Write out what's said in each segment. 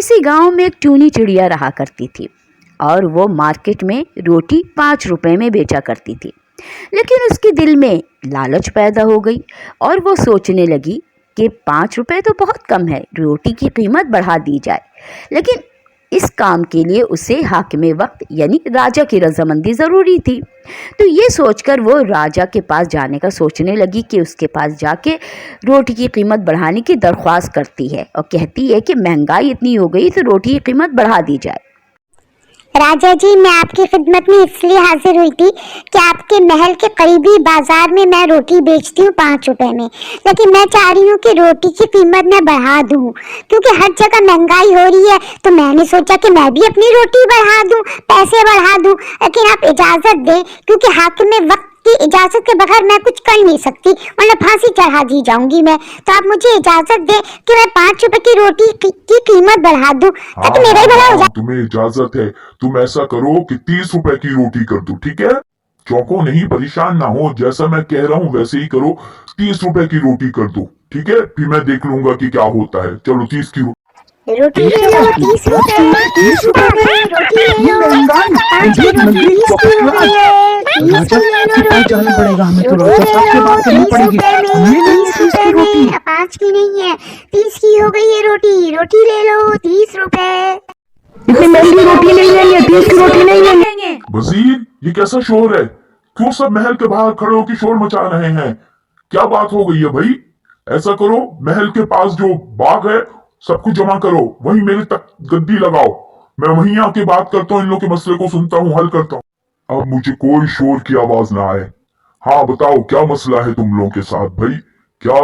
किसी गांव में एक टूनी चिड़िया रहा करती थी और वो मार्केट में रोटी 5 रुपए में बेचा करती थी। लेकिन उसके दिल में लालच पैदा हो गई और वो सोचने लगी कि 5 रुपए तो बहुत कम है, रोटी की कीमत बढ़ा दी जाए। लेकिन इस काम के लिए उसे हाकिम वक्त यानी राजा की रजामंदी ज़रूरी थी। तो ये सोचकर वो राजा के पास जाने का सोचने लगी कि उसके पास जाके रोटी की कीमत बढ़ाने की दरख्वास्त करती है और कहती है कि महंगाई इतनी हो गई तो रोटी की कीमत बढ़ा दी जाए। राजा जी, मैं आपकी खिदमत में इसलिए हाजिर हुई थी कि आपके महल के करीबी बाजार में मैं रोटी बेचती हूँ 5 रुपए में, लेकिन मैं चाह रही हूँ कि रोटी की कीमत मैं बढ़ा दूँ, क्योंकि हर जगह महंगाई हो रही है। तो मैंने सोचा कि मैं भी अपनी रोटी बढ़ा दूँ, पैसे बढ़ा दूँ, लेकिन आप इजाज़त दें, क्योंकि हाकिम वक्त की इजाज़त के बगैर मैं कुछ कर नहीं सकती, वरना फांसी चढ़ा दी जाऊंगी मैं। तो आप मुझे इजाज़त दें कि मैं 5 रुपए की रोटी की कीमत बढ़ा दूँ, ताकि मेरा ही भला हो जाए। तुम्हें इजाजत है। तुम ऐसा करो कि 30 रुपए की रोटी कर दो, ठीक है? चौंको नहीं, परेशान ना हो, जैसा मैं कह रहा हूँ वैसे ही करो। 30 रुपए की रोटी कर दो, ठीक है? फिर मैं देख लूंगा कि क्या होता है। चलो 30 की रोटी ले लो 30 रुपए, 30 रुपए में रोटी ले लो, 5 की रोटी 30 की हो गई है, 30 की ले लो रोटी, जाना पड़ेगा हमें, तो रोटी ले लो 30 पड़ेगी। रुपए में, 30 रुपए में, 5 की नहीं है, 30 की हो गई है रोटी, रोटी ले लो 30 रुपए। इतनी महंगी रोटी नहीं लेंगे, 30 की रोटी नहीं लेंगे। वजीर, ये कैसा शोर है? क्यों सब महल के बाहर खड़े होकर शोर मचा रहे हैं? क्या बात हो गई है भाई? ऐसा करो, महल के पास जो बाग है सब कुछ जमा करो, वहीं मेरे तक गद्दी लगाओ, मैं वहीं आके बात करता हूँ, इन लोगों के मसले को सुनता हूँ, हल करता हूँ। अब मुझे कोई शोर की आवाज ना आए। हाँ बताओ, क्या मसला है तुम लोगों के साथ भाई? क्या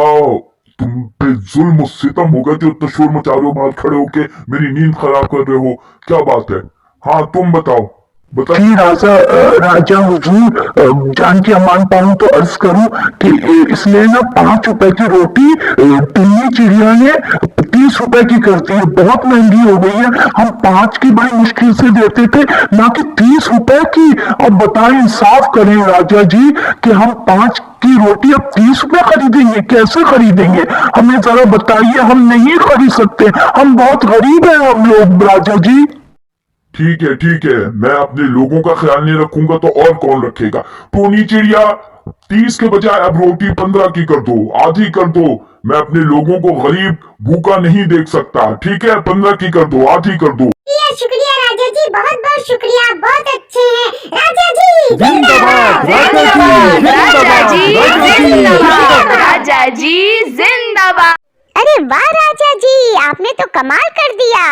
तुम पे जुल्म सितम होगा जो इतना शोर मचा रहे हो, बाहर खड़े होके मेरी नींद खराब कर रहे हो? क्या बात है? हाँ तुम बताओ। जी राजा हुजूर, जान की अमान पाऊं तो अर्ज करूं कि इसलिए ना 5 रुपए की रोटी टुन्नी चिड़िया ने 30 रुपए की करती है, बहुत महंगी हो गई है। हम 5 की बड़ी मुश्किल से देते थे, ना कि 30 रुपए की। अब बताएं, इंसाफ करें राजा जी कि हम 5 की रोटी अब 30 रुपए खरीदेंगे, कैसे खरीदेंगे? हमें जरा बताइए, हम नहीं खरीद सकते, हम बहुत गरीब हैं हम लोग राजा जी। ठीक है, मैं अपने लोगों का ख्याल नहीं रखूंगा तो और कौन रखेगा? टोनी चिड़िया, 30 के बजाय अब रोटी 15 की कर दो, आधी कर दो। मैं अपने लोगों को गरीब भूखा नहीं देख सकता, ठीक है? 15 की कर दो, आधी कर दो। शुक्रिया राजा जी, बहुत बहुत शुक्रिया, बहुत अच्छे हैं राजा जी। जिंदाबाद राजा जी, जिंदाबाद राजा जी, जिंदाबाद। अरे वाह राजा जी, आपने तो कमाल कर दिया।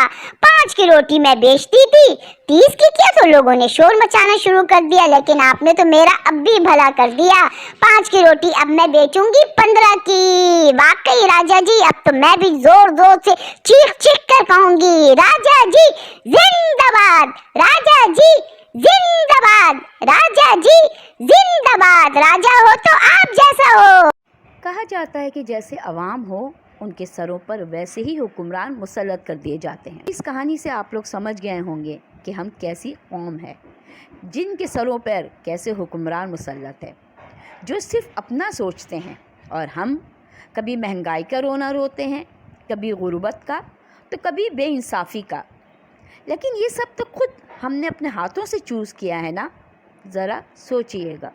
5 की रोटी मैं बेचती थी, 30 की किया तो लोगों ने शोर मचाना शुरू कर दिया, लेकिन आपने तो मेरा अब भी भला कर दिया। 5 की रोटी अब मैं बेचूंगी 15 की। वाकई राजा जी, अब तो मैं भी जोर जोर से चीख चीख कर कहूंगी, राजा जी जिंदाबाद, राजा जी जिंदाबाद, राजा जी जिंदाबाद। राजा हो तो आप जैसा हो। कहा जाता है कि जैसे अवाम हो उनके सरों पर वैसे ही हुक्मरान मुसल्लत कर दिए जाते हैं। इस कहानी से आप लोग समझ गए होंगे कि हम कैसी कौम है, जिनके सरों पर कैसे हुक्मरान मुसल्लत है, जो सिर्फ अपना सोचते हैं। और हम कभी महंगाई का रोना रोते हैं, कभी गुर्बत का, तो कभी बेइंसाफ़ी का। लेकिन ये सब तो खुद हमने अपने हाथों से चूज़ किया है ना, ज़रा सोचिएगा।